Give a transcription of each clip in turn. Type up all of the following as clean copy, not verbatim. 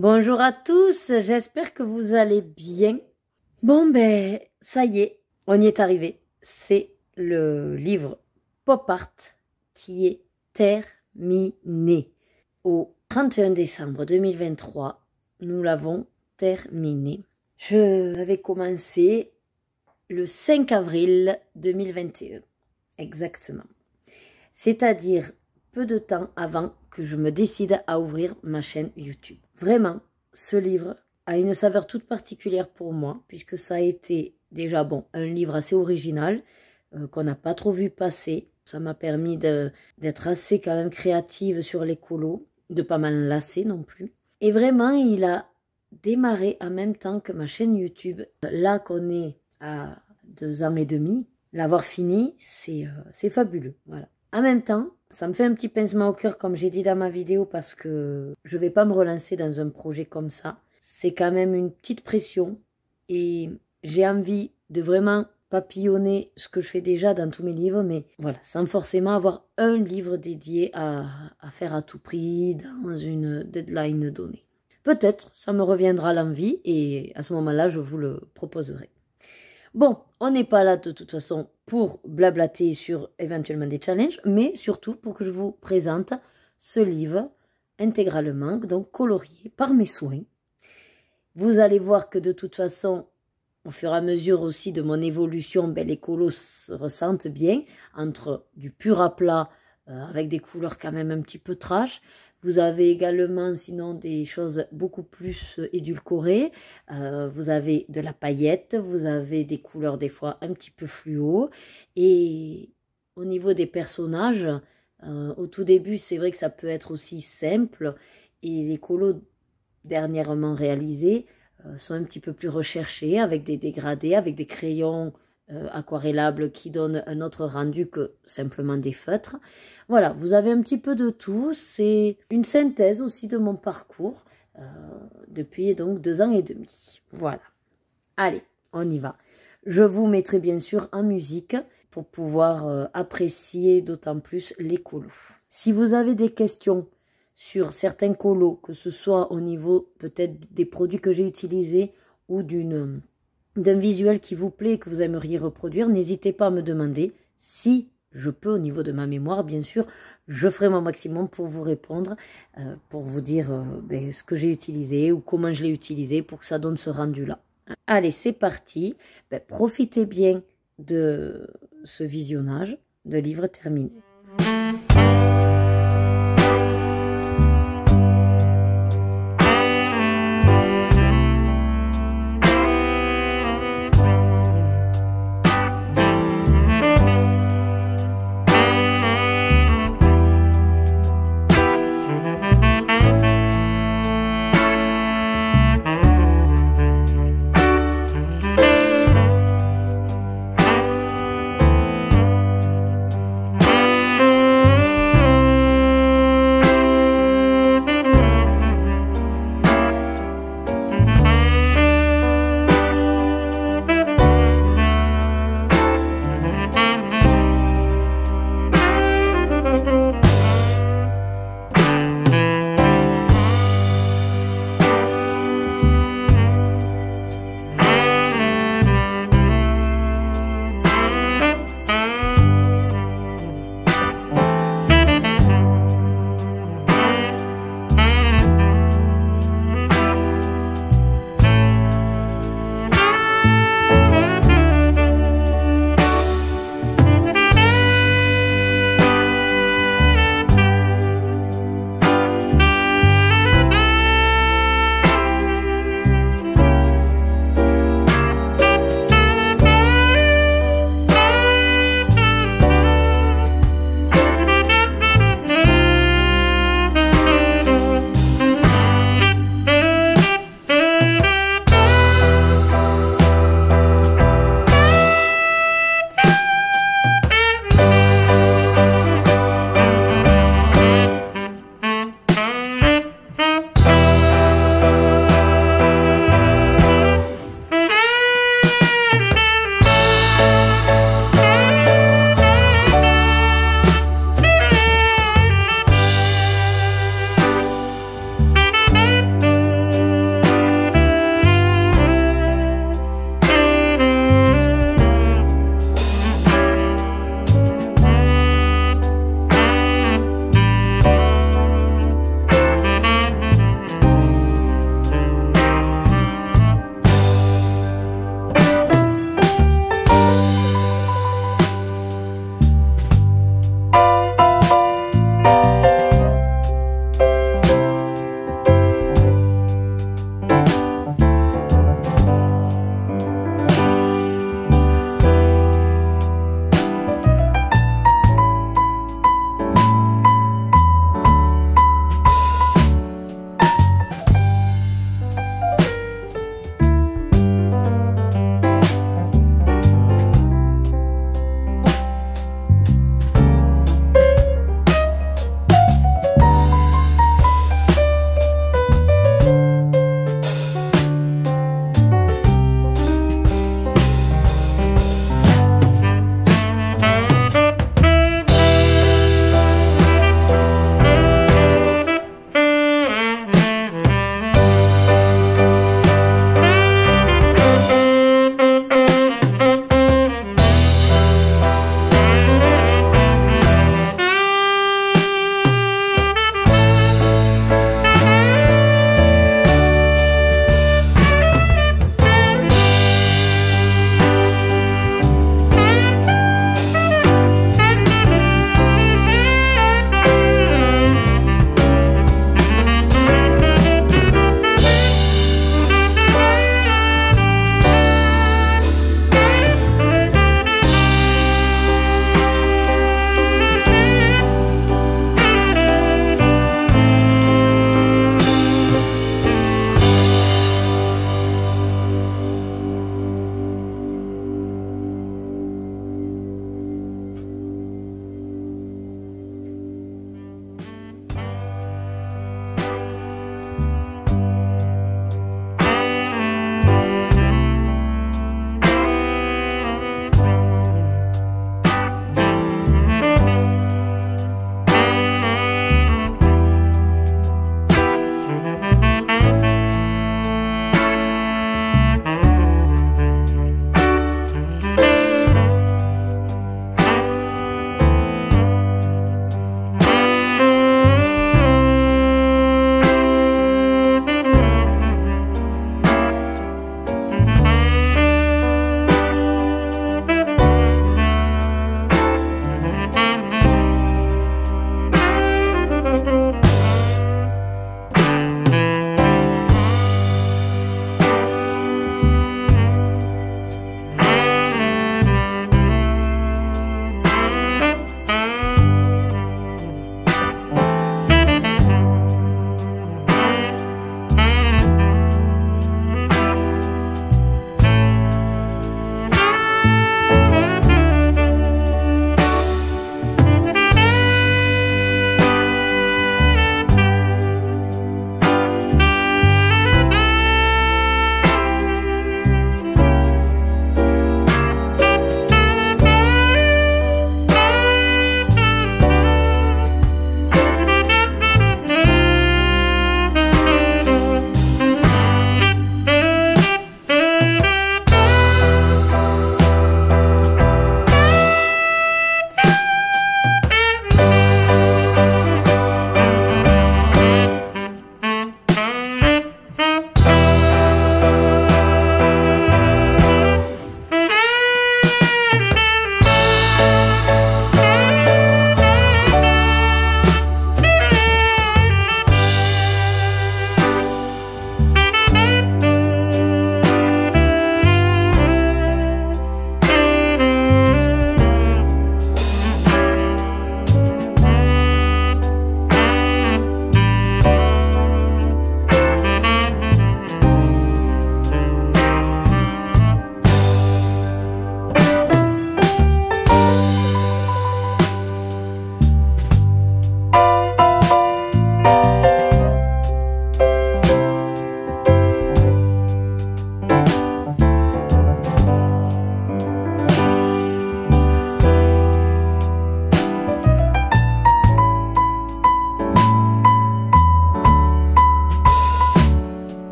Bonjour à tous, j'espère que vous allez bien. Bon ben, ça y est, on y est arrivé. C'est le livre Pop Art qui est terminé. Au 31 décembre 2023, nous l'avons terminé. Je l'avais commencé le 5 avril 2021, exactement. C'est-à-dire peu de temps avant que je me décide à ouvrir ma chaîne YouTube. Vraiment, ce livre a une saveur toute particulière pour moi, puisque ça a été déjà un livre assez original, qu'on n'a pas trop vu passer. Ça m'a permis d'être assez quand même créative sur l'écolo, de pas m'enlacer non plus. Et vraiment, il a démarré en même temps que ma chaîne YouTube. Là qu'on est à 2 ans et demi, l'avoir fini, c'est fabuleux, voilà. En même temps, ça me fait un petit pincement au cœur, comme j'ai dit dans ma vidéo, parce que je ne vais pas me relancer dans un projet comme ça. C'est quand même une petite pression et j'ai envie de vraiment papillonner ce que je fais déjà dans tous mes livres, mais voilà, sans forcément avoir un livre dédié à faire à tout prix dans une deadline donnée. Peut-être, ça me reviendra l'envie et à ce moment-là, je vous le proposerai. Bon, on n'est pas là de toute façon pour blablater sur éventuellement des challenges, mais surtout pour que je vous présente ce livre intégralement, donc colorié par mes soins. Vous allez voir que de toute façon, au fur et à mesure aussi de mon évolution, les colos se ressentent bien entre du pur à plat avec des couleurs quand même un petit peu trash. Vous avez également sinon des choses beaucoup plus édulcorées. Vous avez de la paillette, vous avez des couleurs des fois un petit peu fluo. Et au niveau des personnages, au tout début, c'est vrai que ça peut être aussi simple. Et les colos dernièrement réalisés sont un petit peu plus recherchés avec des dégradés, avec des crayons aquarellables qui donnent un autre rendu que simplement des feutres. Voilà, vous avez un petit peu de tout. C'est une synthèse aussi de mon parcours depuis donc 2 ans et demi. Voilà. Allez, on y va. Je vous mettrai bien sûr en musique pour pouvoir apprécier d'autant plus les colos. Si vous avez des questions sur certains colos, que ce soit au niveau peut-être des produits que j'ai utilisés ou d'un visuel qui vous plaît et que vous aimeriez reproduire, n'hésitez pas à me demander. Si je peux, au niveau de ma mémoire, bien sûr, je ferai mon maximum pour vous répondre, pour vous dire ce que j'ai utilisé ou comment je l'ai utilisé pour que ça donne ce rendu-là. Allez, c'est parti. Profitez bien de ce visionnage de livre terminé.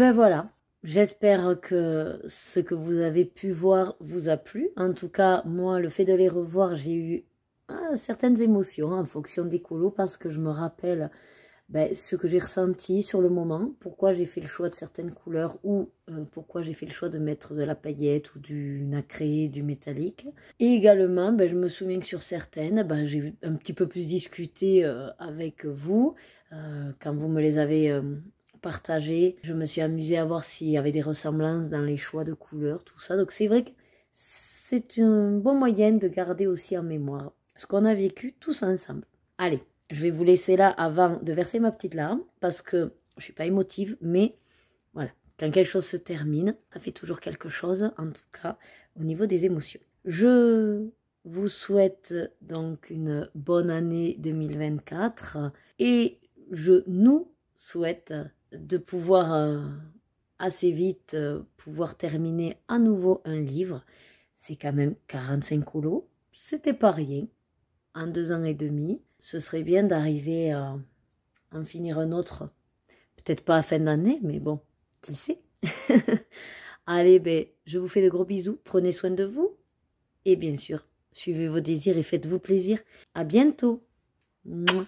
ben voilà, j'espère que ce que vous avez pu voir vous a plu. En tout cas, moi, le fait de les revoir, j'ai eu certaines émotions en fonction des colos parce que je me rappelle ce que j'ai ressenti sur le moment, pourquoi j'ai fait le choix de certaines couleurs ou pourquoi j'ai fait le choix de mettre de la paillette ou du nacré, du métallique. Et également, je me souviens que sur certaines, j'ai un petit peu plus discuté avec vous quand vous me les avez partagées. Je me suis amusée à voir s'il y avait des ressemblances dans les choix de couleurs, tout ça. Donc c'est vrai que c'est un bon moyen de garder aussi en mémoire ce qu'on a vécu tous ensemble. Allez, je vais vous laisser là avant de verser ma petite larme parce que je ne suis pas émotive, mais voilà, quand quelque chose se termine, ça fait toujours quelque chose, en tout cas au niveau des émotions. Je vous souhaite donc une bonne année 2024 et je nous souhaite de pouvoir assez vite pouvoir terminer à nouveau un livre. C'est quand même 45 colos, c'était pas rien. En 2 ans et demi, ce serait bien d'arriver à en finir un autre. Peut-être pas à fin d'année, mais bon, qui sait. Allez, je vous fais de gros bisous. Prenez soin de vous. Et bien sûr, suivez vos désirs et faites-vous plaisir. À bientôt. Mouah.